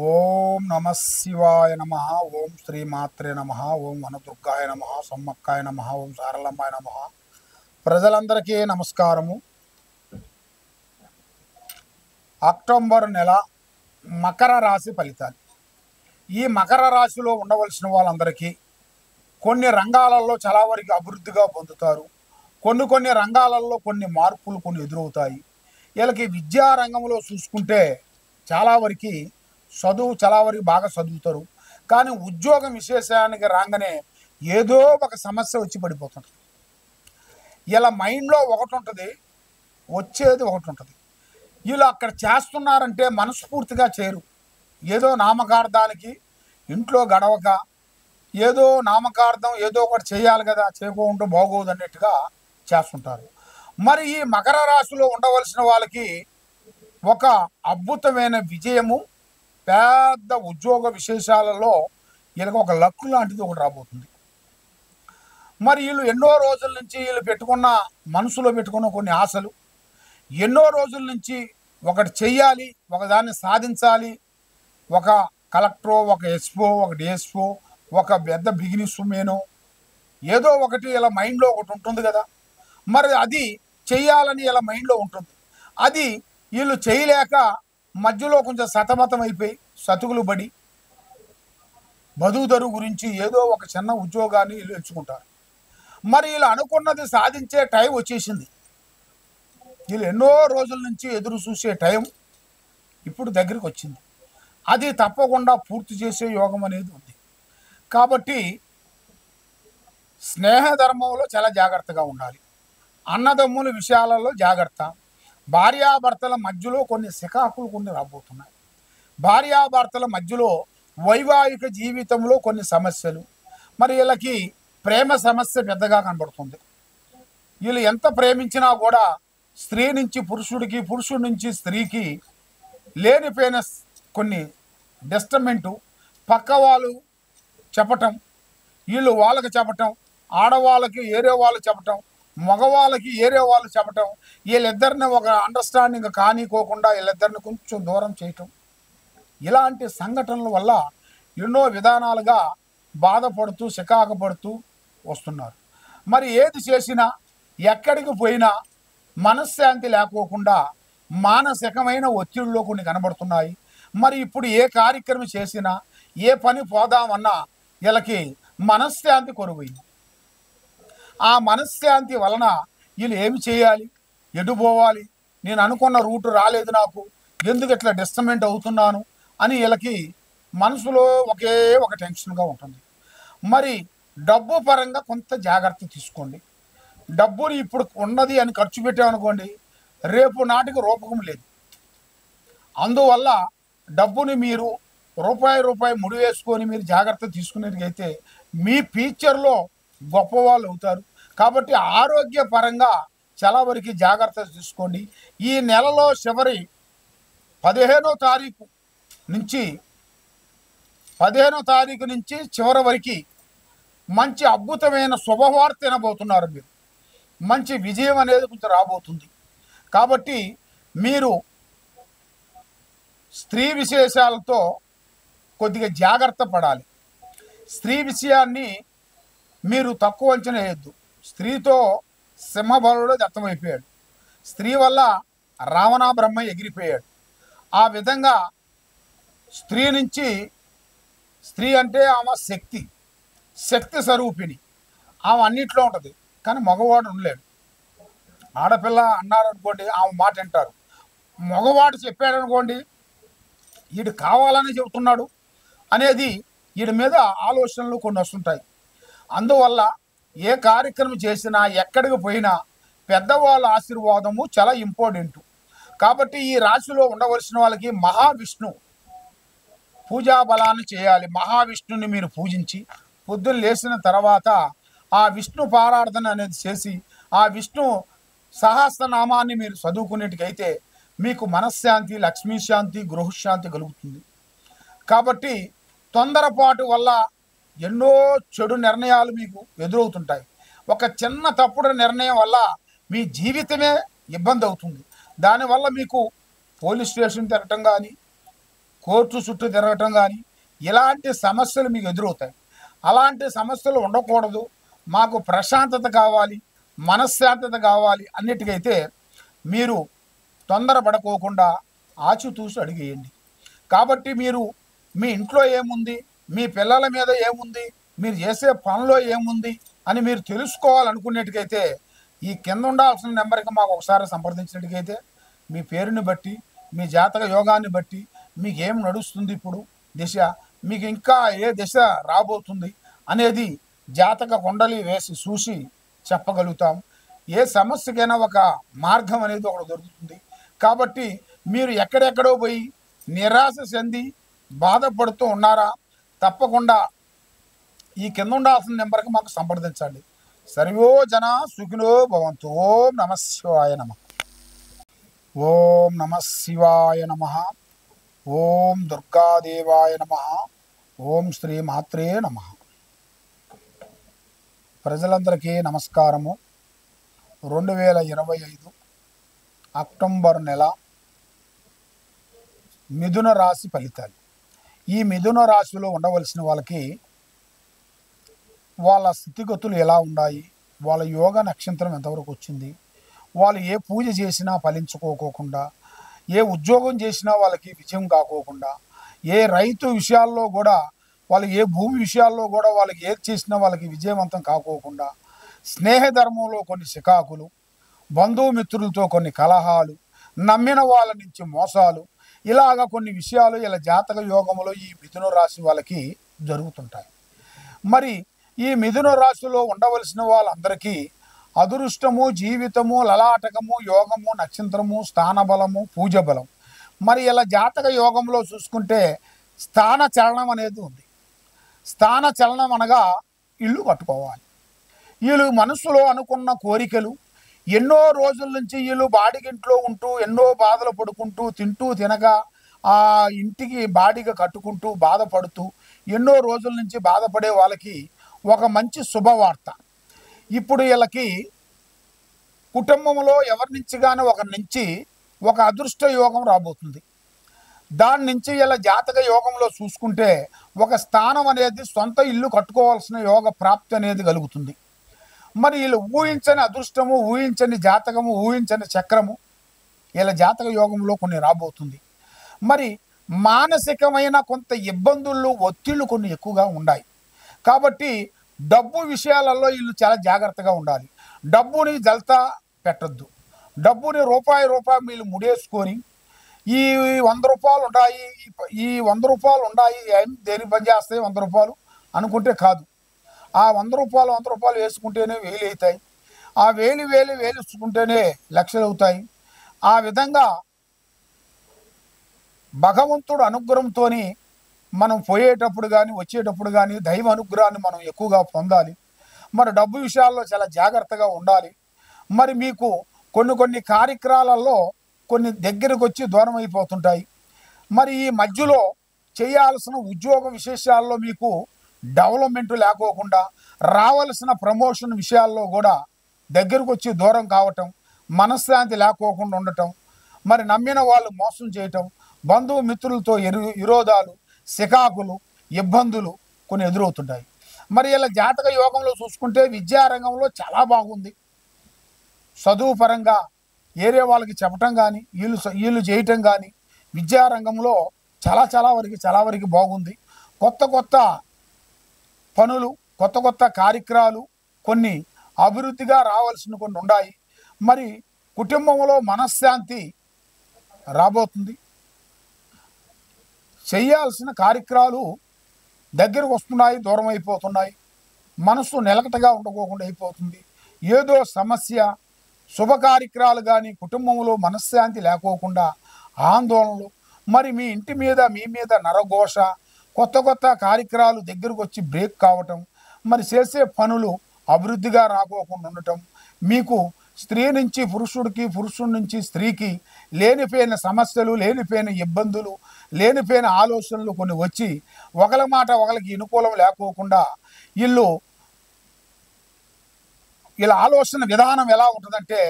ఓం నమ శివాయ నమ. ఓం శ్రీమాత్రే నమ. ఓం వనదుర్గాయ నమ. సమ్మక్కాయ నమ. ఓం సారలమ్మాయ నమ. ప్రజలందరికీ నమస్కారము. అక్టోబర్ నెల మకర రాశి ఫలితాలు. ఈ మకర రాశిలో ఉండవలసిన వాళ్ళందరికీ కొన్ని రంగాలలో చాలా వరకు అభివృద్ధిగా పొందుతారు. కొన్ని రంగాలలో కొన్ని మార్పులు కొన్ని ఎదురవుతాయి. వీళ్ళకి విద్యా రంగంలో చూసుకుంటే చాలా వరకు చాలా వరకు బాగా చదువుతారు. కానీ ఉద్యోగం విశేషానికి రాగానే ఏదో ఒక సమస్య వచ్చి పడిపోతుంది. ఇలా మైండ్లో ఒకటి ఉంటుంది, వచ్చేది ఒకటి ఉంటుంది. వీళ్ళు అక్కడ చేస్తున్నారంటే మనస్ఫూర్తిగా చేయరు. ఏదో నామకార్థానికి ఇంట్లో గడవక ఏదో నామకార్థం ఏదో ఒకటి చేయాలి కదా, చేయకుండా బాగోదు అన్నట్టుగా చేస్తుంటారు. మరి ఈ మకర రాశిలో ఉండవలసిన వాళ్ళకి ఒక అద్భుతమైన విజయము, పెద్ద ఉద్యోగ విశేషాలలో వీళ్ళకి ఒక లక్కు లాంటిది ఒకటి రాబోతుంది. మరి వీళ్ళు ఎన్నో రోజుల నుంచి మనసులో పెట్టుకున్న కొన్ని ఆశలు, ఎన్నో రోజుల నుంచి ఒకటి చెయ్యాలి, ఒకదాన్ని సాధించాలి, ఒక కలెక్టరో, ఒక ఎస్పో, ఒక డిఎస్పో, ఒక పెద్ద బిజినెస్ ఉమెనో ఏదో ఒకటి ఇలా మైండ్లో ఒకటి ఉంటుంది కదా. మరి అది చెయ్యాలని ఇలా మైండ్లో ఉంటుంది. అది వీళ్ళు చేయలేక మధ్యలో కొంచెం సతమతం అయిపోయి సతుకులు పడి బతుకుదరు గురించి ఏదో ఒక చిన్న ఉద్యోగాన్ని వీళ్ళు ఎంచుకుంటారు. మరి వీళ్ళు అనుకున్నది సాధించే టైం వచ్చేసింది. వీళ్ళు ఎన్నో రోజుల నుంచి ఎదురు చూసే టైం ఇప్పుడు దగ్గరికి వచ్చింది. అది తప్పకుండా పూర్తి చేసే యోగం అనేది ఉంది. కాబట్టి స్నేహ ధర్మంలో చాలా జాగ్రత్తగా ఉండాలి. అన్నదమ్ముల విషయాలలో జాగ్రత్త. భార్యాభర్తల మధ్యలో కొన్ని సికాకులు కొన్ని రాబోతున్నాయి. భార్యాభర్తల మధ్యలో వైవాహిక జీవితంలో కొన్ని సమస్యలు. మరి వీళ్ళకి ప్రేమ సమస్య పెద్దగా కనబడుతుంది. వీళ్ళు ఎంత ప్రేమించినా కూడా స్త్రీ నుంచి పురుషుడికి, పురుషుడి నుంచి స్త్రీకి లేనిపోయిన కొన్ని డిస్టర్బెంటు, పక్క వాళ్ళు చెప్పటం, వీళ్ళు వాళ్ళకి చెప్పటం, ఆడవాళ్ళకి ఏరే వాళ్ళు చెప్పటం, మగవాళ్ళకి ఏరే వాళ్ళు చెప్పటం, వీళ్ళిద్దరిని ఒక అండర్స్టాండింగ్ కానికోకుండా వీళ్ళిద్దరిని కొంచెం దూరం చేయటం, ఇలాంటి సంఘటనల వల్ల ఎన్నో విధానాలుగా బాధపడుతూ చికాకుపడుతూ వస్తున్నారు. మరి ఏది చేసినా ఎక్కడికి పోయినా మనశ్శాంతి లేకోకుండా మానసికమైన ఒత్తిడిలో కొన్ని కనబడుతున్నాయి. మరి ఇప్పుడు ఏ కార్యక్రమం చేసినా, ఏ పని పోదామన్నా వీళ్ళకి మనశ్శాంతి కొరువైంది. ఆ మనశ్శాంతి వలన వీళ్ళు ఏమి చేయాలి, ఎటు పోవాలి, నేను అనుకున్న రూటు రాలేదు, నాకు ఎందుకు ఇట్లా డిస్టర్బెంట్ అవుతున్నాను అని వీళ్ళకి మనసులో ఒక టెన్షన్గా ఉంటుంది. మరి డబ్బు పరంగా కొంత జాగ్రత్త తీసుకోండి. డబ్బుని ఇప్పుడు ఉన్నది అని ఖర్చు పెట్టామనుకోండి, రేపు నాటికి రూపకం లేదు. అందువల్ల డబ్బుని మీరు రూపాయి ముడి వేసుకొని మీరు జాగ్రత్త తీసుకునేట్టుగైతే మీ ఫ్యూచర్లో గొప్పవాళ్ళు అవుతారు. కాబట్టి ఆరోగ్యపరంగా చాలా వరకు జాగ్రత్త తీసుకోండి. ఈ నెలలో చివరి 15వ తారీఖు నుంచి చివరి వరకు మంచి అద్భుతమైన శుభవార్త వినబోతున్నారు. మీరు మంచి విజయం అనేది కొంచెం రాబోతుంది. కాబట్టి మీరు స్త్రీ విశేషాలతో కొద్దిగా జాగ్రత్త పడాలి. స్త్రీ విషయాన్ని మీరు తక్కువ అంచనా వేయద్దు. స్త్రీతో సింహబలుడు దత్తమైపోయాడు. స్త్రీ వల్ల రావణ బ్రహ్మ ఎగిరిపోయాడు. ఆ విధంగా స్త్రీ అంటే ఆమె శక్తి స్వరూపిణి. ఆమె అన్నిట్లో ఉంటుంది. కానీ మగవాడు ఉండలేడు. ఆడపిల్ల అన్నారనుకోండి, ఆమె మాట వింటారు. మగవాడు చెప్పాడనుకోండి, వీడు కావాలని చెబుతున్నాడు అనేది వీడి మీద ఆలోచనలు కొన్ని వస్తుంటాయి. అందువల్ల ఏ కార్యక్రమం చేసినా, ఎక్కడికి పోయినా పెద్దవాళ్ళ ఆశీర్వాదము చాలా ఇంపార్టెంట్. కాబట్టి ఈ రాశిలో ఉండవలసిన వాళ్ళకి మహావిష్ణు పూజా బలాన్ని చేయాలి. మహావిష్ణుని మీరు పూజించి పొద్దున్న లేచిన తర్వాత ఆ విష్ణు పారార్థన అనేది చేసి ఆ విష్ణు సహస్రనామాన్ని మీరు చదువుకునేట్టుకైతే మీకు మనశ్శాంతి, లక్ష్మీశాంతి, గృహశాంతి కలుగుతుంది. కాబట్టి తొందరపాటు వల్ల ఎన్నో చెడు నిర్ణయాలు మీకు ఎదురవుతుంటాయి. ఒక చిన్న తప్పుడు నిర్ణయం వల్ల మీ జీవితమే ఇబ్బంది అవుతుంది. దానివల్ల మీకు పోలీస్ స్టేషన్ తిరగటం కానీ, కోర్టు చుట్టూ తిరగటం కానీ ఇలాంటి సమస్యలు మీకు ఎదురవుతాయి. అలాంటి సమస్యలు ఉండకూడదు, మాకు ప్రశాంతత కావాలి, మనశ్శాంతత కావాలి అన్నిటికైతే మీరు తొందరపడకోకుండా ఆచితూచి అడిగేయండి. కాబట్టి మీరు మీ ఇంట్లో ఏముంది, మీ పిల్లల మీద ఏముంది, మీరు చేసే పనిలో ఏముంది అని మీరు తెలుసుకోవాలనుకునేట్టుకైతే ఈ కింద ఉండాల్సిన నెంబర్కి మాకు ఒకసారి సంప్రదించినట్టుకైతే మీ పేరుని బట్టి, మీ జాతక యోగాన్ని బట్టి మీకు ఏం నడుస్తుంది, ఇప్పుడు దిశ మీకు ఇంకా ఏ దిశ రాబోతుంది అనేది జాతక కుండలి వేసి చూసి చెప్పగలుగుతాం. ఏ సమస్యకైనా ఒక మార్గం అనేది ఒకటి దొరుకుతుంది. కాబట్టి మీరు ఎక్కడెక్కడో పోయి నిరాశ చెంది బాధపడుతూ ఉన్నారా, తప్పకుండా ఈ కింద ఉండాల్సిన నెంబర్కి మాకు సంప్రదించండి. సర్వో జన సుఖినో భవంతు. ఓం నమ శివాయ నమ. ఓం నమ శివాయ నమ. ఓం దుర్గాదేవాయ నమ. ఓం శ్రీ మాత్రే నమ. ప్రజలందరికీ నమస్కారము. 2025 అక్టోబర్ నెల మిథున రాశి ఫలితాలు. ఈ మిథున రాశిలో ఉండవలసిన వాళ్ళకి వాళ్ళ స్థితిగతులు ఎలా ఉన్నాయి, వాళ్ళ యోగ నక్షత్రం ఎంతవరకు వచ్చింది, వాళ్ళు ఏ పూజ చేసినా ఫలించుకోకుండా, ఏ ఉద్యోగం చేసినా వాళ్ళకి విజయం కాకోకుండా, ఏ రైతు విషయాల్లో కూడా వాళ్ళు ఏ భూమి విషయాల్లో కూడా వాళ్ళకి ఏది చేసినా వాళ్ళకి విజయవంతం కాకోకుండా, స్నేహధర్మంలో కొన్ని చికాకులు, బంధుమిత్రులతో కొన్ని కలహాలు, నమ్మిన వాళ్ళ నుంచి మోసాలు, ఇలాగ కొన్ని విషయాలు ఇలా జాతక యోగంలో ఈ మిథున రాశి వాళ్ళకి జరుగుతుంటాయి. మరి ఈ మిథున రాశిలో ఉండవలసిన వాళ్ళందరికీ అదృష్టము, జీవితము, లలాటకము, యోగము, నక్షత్రము, స్థానబలము, పూజ బలం. మరి ఇలా జాతక యోగంలో చూసుకుంటే స్థాన చలనం అనేది ఉంది. స్థాన చలనం అనగా ఇల్లు కట్టుకోవాలి. వీళ్ళు మనసులో అనుకున్న కోరికలు ఎన్నో రోజుల నుంచి వీళ్ళు బాడిగింట్లో ఉంటూ ఎన్నో బాధలు పడుకుంటూ తింటూ తినగా ఆ ఇంటికి బాడిగ కట్టుకుంటూ బాధపడుతూ ఎన్నో రోజుల నుంచి బాధపడే వాళ్ళకి ఒక మంచి శుభవార్త. ఇప్పుడు వీళ్ళకి కుటుంబంలో ఎవరి నుంచి కానీ ఒకరి నుంచి ఒక అదృష్ట యోగం రాబోతుంది. దాని నుంచి ఇలా జాతక యోగంలో చూసుకుంటే ఒక స్థానం అనేది సొంత ఇల్లు కట్టుకోవాల్సిన యోగ ప్రాప్తి అనేది కలుగుతుంది. మరి వీళ్ళు ఊహించని అదృష్టము, ఊహించని జాతకము, ఊహించని చక్రము ఇలా జాతక యోగంలో కొన్ని రాబోతుంది. మరి మానసికమైన కొంత ఇబ్బందులు, ఒత్తిళ్లు కొన్ని ఎక్కువగా ఉన్నాయి. కాబట్టి డబ్బు విషయాలలో వీళ్ళు చాలా జాగ్రత్తగా ఉండాలి. డబ్బుని జల్తా పెట్టద్దు. డబ్బుని రూపాయి వీళ్ళు ముడేసుకొని ఈ 100 రూపాయలు ఉన్నాయి, ఈ 100 రూపాయలు ఉన్నాయి, దేనికి పని చేస్తాయి 100 రూపాయలు అనుకుంటే కాదు. ఆ 100 రూపాయలు వేసుకుంటేనే 1000 అవుతాయి. ఆ 1000 వేసుకుంటేనే లక్షలు అవుతాయి. ఆ విధంగా భగవంతుడు అనుగ్రహంతో మనం పోయేటప్పుడు కానీ వచ్చేటప్పుడు కానీ దైవ అనుగ్రహాన్ని మనం ఎక్కువగా పొందాలి. మరి డబ్బు విషయాల్లో చాలా జాగ్రత్తగా ఉండాలి. మరి మీకు కొన్ని కార్యక్రమాలలో కొన్ని దగ్గరకు వచ్చి దూరం అయిపోతుంటాయి. మరి ఈ మధ్యలో చేయాల్సిన ఉద్యోగ విశేషాల్లో మీకు డెవలప్మెంట్ లేకోకుండా రావాల్సిన ప్రమోషన్ విషయాల్లో కూడా దగ్గరకు వచ్చి దూరం కావటం, మనశ్శాంతి లేకోకుండా ఉండటం, మరి నమ్మిన వాళ్ళు మోసం చేయటం, బంధుమిత్రులతో విరోధాలు, చికాకులు, ఇబ్బందులు కొన్ని ఎదురవుతుంటాయి. మరి ఇలా జాతక యోగంలో చూసుకుంటే విద్యారంగంలో చాలా బాగుంది. చదువు పరంగా ఏరే వాళ్ళకి చెప్పటం కానీ వీళ్ళు చేయటం కానీ విద్యారంగంలో చాలా వరకు బాగుంది. కొత్త పనులు, కొత్త కార్యక్రమాలు కొన్ని అభివృద్ధిగా రావాల్సిన కొన్ని ఉన్నాయి. మరి కుటుంబంలో మనశ్శాంతి రాబోతుంది. చేయాల్సిన కార్యక్రమాలు దగ్గరకు వస్తున్నాయి, దూరం అయిపోతున్నాయి. మనసు నిలకటగా ఉండకోకుండా అయిపోతుంది. ఏదో సమస్య, శుభ కార్యక్రమాలు కానీ కుటుంబంలో మనశ్శాంతి లేకోకుండా ఆందోళనలు, మరి మీ ఇంటి మీద మీ మీద నరఘోష, కొత్త కార్యక్రమాలు దగ్గరకు వచ్చి బ్రేక్ కావటం, మరి చేసే పనులు అభివృద్ధిగా రాకోకుండా ఉండటం, మీకు స్త్రీ నుంచి పురుషుడికి, పురుషుడి నుంచి స్త్రీకి లేనిపోయిన సమస్యలు, లేనిపోయిన ఇబ్బందులు, లేనిపోయిన ఆలోచనలు కొన్ని వచ్చి ఒకరి మాట ఒకరికి అనుకూలం లేకోకుండా వీళ్ళ ఆలోచన విధానం ఎలా ఉంటుందంటే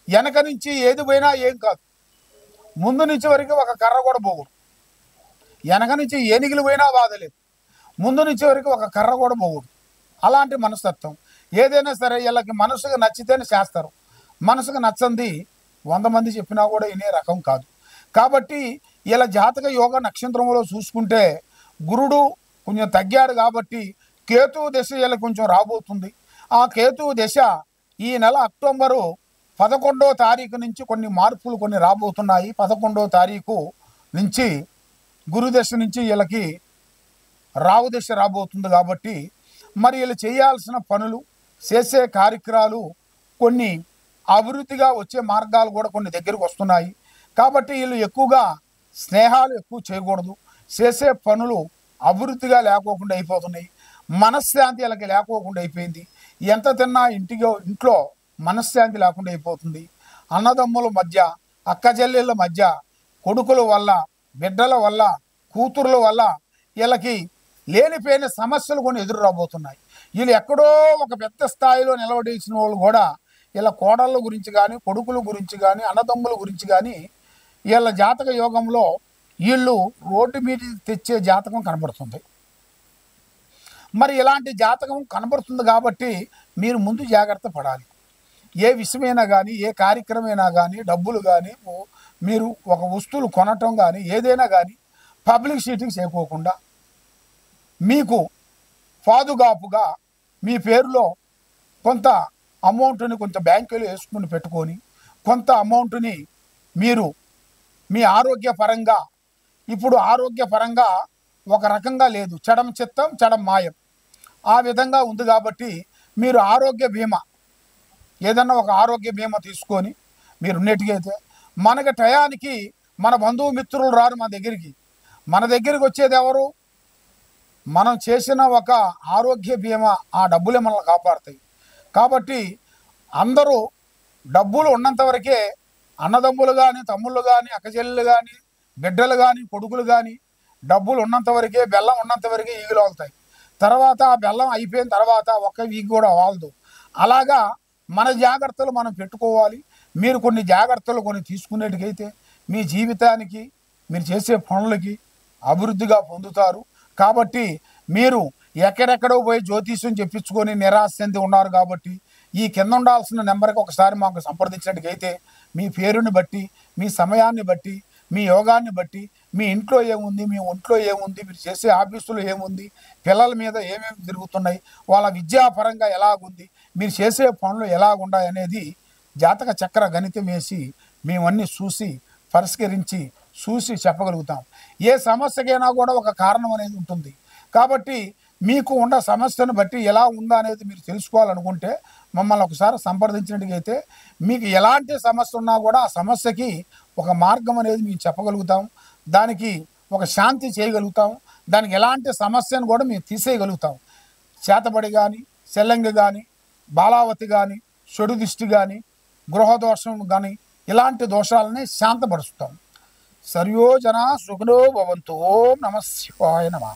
వెనక నుంచి ఏది పోయినా ఏం కాదు, ముందు నుంచి వరకు ఒక కర్ర కూడా పోకూడదు. వెనక నుంచి ఏనుగులు పోయినా బాధలేదు, ముందు నుంచి వరకు ఒక కర్ర కూడా పోకూడదు. అలాంటి మనస్తత్వం. ఏదైనా సరే వీళ్ళకి మనసుకు నచ్చితేనే చేస్తారు, మనసుకు నచ్చంది 100 మంది చెప్పినా కూడా వినే రకం కాదు. కాబట్టి ఇలా జాతక యోగ నక్షత్రంలో చూసుకుంటే గురుడు కొంచెం తగ్గాడు కాబట్టి కేతువు దశ వీళ్ళకి కొంచెం రాబోతుంది. ఆ కేతువు దశ ఈ నెల అక్టోబరు 11వ తారీఖు నుంచి కొన్ని మార్పులు కొన్ని రాబోతున్నాయి. 11వ తారీఖు నుంచి గురుదశ నుంచి వీళ్ళకి రావు దశ రాబోతుంది. కాబట్టి మరి వీళ్ళు చేయాల్సిన పనులు, చేసే కార్యక్రమాలు కొన్ని అభివృద్ధిగా వచ్చే మార్గాలు కూడా కొన్ని దగ్గరకు వస్తున్నాయి. కాబట్టి వీళ్ళు ఎక్కువగా స్నేహాలు ఎక్కువ చేయకూడదు, చేసే పనులు అభివృద్ధిగా లేకోకుండా అయిపోతున్నాయి. మనశ్శాంతి వీళ్ళకి లేకోకుండా అయిపోయింది. ఎంత తిన్నా ఇంట్లో మనశ్శాంతి లేకుండా అయిపోతుంది. అన్నదమ్ముల మధ్య, అక్కచెల్లెళ్ళ మధ్య, కొడుకుల వల్ల, బిడ్డల వల్ల, కూతుర్ల వల్ల వీళ్ళకి లేనిపోయిన సమస్యలు కొన్ని ఎదురు రాబోతున్నాయి. వీళ్ళు ఎక్కడో ఒక పెద్ద స్థాయిలో నిలబడేసిన వాళ్ళు కూడా వీళ్ళ కోడళ్ళ గురించి కానీ, కొడుకుల గురించి కానీ, అన్నదమ్ముల గురించి కానీ వీళ్ళ జాతక యోగంలో వీళ్ళు రోడ్డు మీద తెచ్చే జాతకం కనబడుతుంది. మరి ఇలాంటి జాతకం కనబడుతుంది కాబట్టి మీరు ముందు జాగ్రత్త పడాలి. ఏ విషయమైనా కానీ, ఏ కార్యక్రమైనా కానీ, డబ్బులు కానీ, మీరు ఒక వస్తువులు కొనటం కానీ, ఏదైనా కానీ పబ్లిసిటీకి చేయకోకుండా మీకు పాదుగాపుగా మీ పేరులో కొంత అమౌంట్ని కొంత బ్యాంకులో వేసుకుని పెట్టుకొని, కొంత అమౌంట్ని మీరు మీ ఆరోగ్యపరంగా, ఇప్పుడు ఆరోగ్యపరంగా ఒక రకంగా లేదు, చెడం చిత్తం చెడం మాయం, ఆ విధంగా ఉంది. కాబట్టి మీరు ఆరోగ్య బీమా, ఏదన్నా ఒక ఆరోగ్య బీమా తీసుకొని మీరు ఉన్నట్టుగైతే మనకి టయానికి మన బంధువు మిత్రులు రారు మన దగ్గరికి. మన దగ్గరికి వచ్చేది ఎవరు? మనం చేసిన ఒక ఆరోగ్య బీమా, ఆ డబ్బులే మనల్ని కాపాడుతాయి. కాబట్టి అందరూ డబ్బులు ఉన్నంత వరకే, అన్నదమ్ములు కానీ, తమ్ముళ్ళు కానీ, అక్కచెల్లెలు కానీ, బిడ్డలు కానీ, కొడుకులు కానీ, డబ్బులు ఉన్నంత వరకే, బెల్లం ఉన్నంత వరకే ఈగులు వాళ్తాయి. తర్వాత ఆ బెల్లం అయిపోయిన తర్వాత ఒక్క వీక్ కూడా వాలదు. అలాగా మన జాగ్రత్తలు మనం పెట్టుకోవాలి. మీరు కొన్ని జాగ్రత్తలు కొన్ని తీసుకునేటికైతే మీ జీవితానికి, మీరు చేసే పనులకి అభివృద్ధిగా పొందుతారు. కాబట్టి మీరు ఎక్కడెక్కడో పోయి జ్యోతిష్యం చెప్పించుకొని నిరాశ చెంది ఉన్నారు. కాబట్టి ఈ కింద ఉండాల్సిన నెంబర్కి ఒకసారి మాకు సంప్రదించినట్టుకైతే మీ పేరుని బట్టి, మీ సమయాన్ని బట్టి, మీ యోగాన్ని బట్టి, మీ ఇంట్లో ఏముంది, మీ ఒంట్లో ఏముంది, మీరు చేసే ఆఫీసులో ఏముంది, పిల్లల మీద ఏమేమి తిరుగుతున్నాయి, వాళ్ళ విద్యాపరంగా ఎలాగుంది, మీరు చేసే పనులు ఎలాగున్నాయి అనేది జాతక చక్ర గణితం వేసి మేమన్నీ చూసి పరిష్కరించి చూసి చెప్పగలుగుతాం. ఏ సమస్యకైనా కూడా ఒక కారణం అనేది ఉంటుంది. కాబట్టి మీకు ఉన్న సమస్యను బట్టి ఎలా ఉందా అనేది మీరు తెలుసుకోవాలనుకుంటే మమ్మల్ని ఒకసారి సంప్రదించినట్టుగైతే మీకు ఎలాంటి సమస్య ఉన్నా కూడా ఆ సమస్యకి ఒక మార్గం అనేది మేము చెప్పగలుగుతాం, దానికి ఒక శాంతి చేయగలుగుతాం, దానికి ఎలాంటి సమస్యను కూడా మేము తీసేయగలుగుతాం. చేతబడి కానీ, సెల్లంగి కానీ, బాలావతి కానీ, చెడు దిష్టి కానీ, గృహదోషం కానీ, ఇలాంటి దోషాలని శాంతపరుస్తాం. సర్వో జనా సుఖినో భవంతు. ఓం నమః శివాయ నమః.